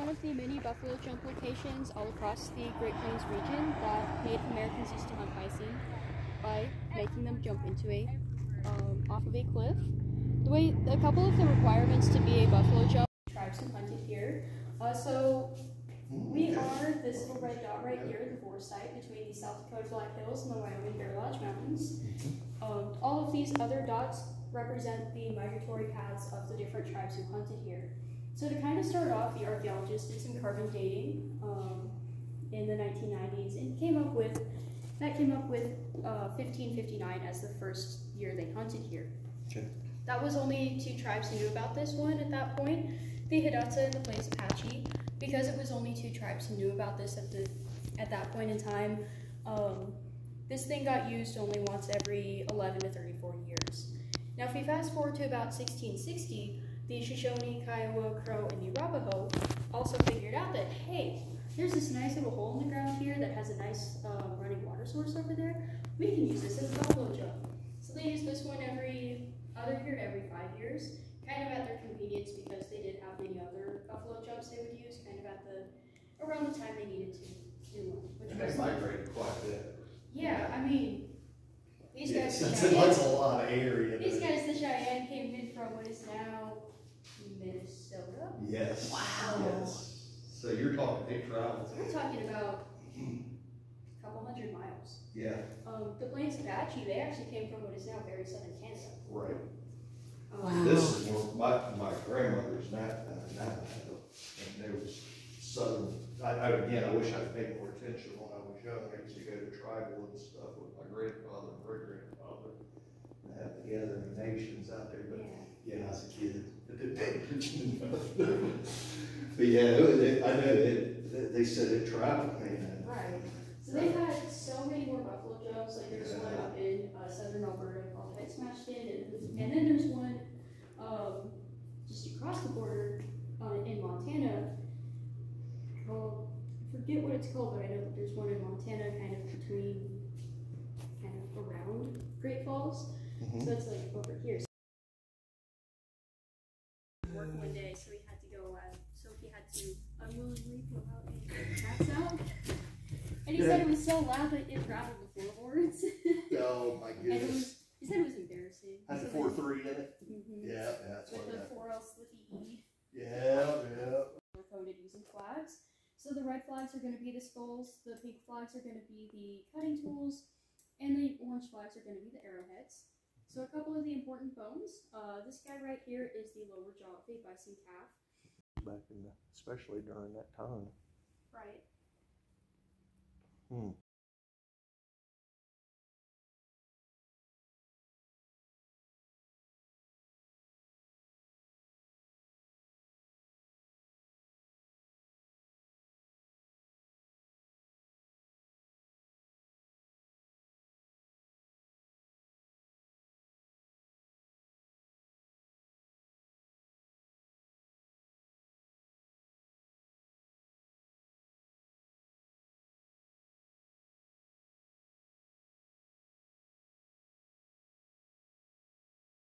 one of the many buffalo jump locations all across the Great Plains region that Native Americans used to hunt bison by making them jump into off of a cliff. A couple of the requirements to be a buffalo jump tribes who hunted here. So we are this little red dot right here, the Vore site between the South Dakota Black Hills and the Wyoming Bear Lodge Mountains. All of these other dots represent the migratory paths of the different tribes who hunted here. So to kind of start off, the archaeologists did some carbon dating in the 1990s and came up with 1559 as the first year they hunted here. Okay. That was only two tribes who knew about this one at that point, the Hidatsa and the Plains Apache. Because it was only two tribes who knew about this at that point in time, this thing got used only once every 11 to 34 years. Now if we fast forward to about 1660, the Shoshone, Kiowa, Crow, and the Arapaho also figured out that, hey, there's this nice little hole in the ground here that has a nice running water source over there. We can use this as a buffalo jump. So they used this one every 5 years, kind of at their convenience because they did have many other buffalo jumps they would use kind of around the time they needed to do one. And they migrated quite a bit. Yeah, I mean, these guys, that's a lot of area. These guys, the Cheyenne, came in from what is now Minnesota. Yes. Wow. Yes. So you're talking big travels. We're talking about a couple hundred miles. Yeah. The Plains Apache, they actually came from what is now very southern Canada. Right. Wow. This is where my grandmother's Navajo, and there was southern. Again, I wish I'd paid more attention when I was young. I used to go to tribal and stuff with my grandfather and great grandfather and have the gathering nations out there. But yeah, I was a kid. I didn't pay attention enough. But yeah, I know they said it traveled, man. Right. So they've had so many more buffalo jumps. Like there's one up in southern Alberta called Head Smashed In, and then there's one just across the border in Montana called, I forget what it's called, but I know that there's one in Montana kind of around Great Falls. So it's like over here. Work one day, so he had to go unwillingly go out and get the cats out. And he said it was so loud that it rattled the floorboards. Oh my goodness. He said it was embarrassing. Had the 4-3 in it? Yeah, that's with what the 4L slippy E. Yeah. They're coded using flags. So the red flags are going to be the skulls, the pink flags are going to be the cutting tools, and the orange flags are going to be the arrowheads. So a couple of the important bones. This guy right here is the lower jaw of a bison calf. Back especially during that time. Right.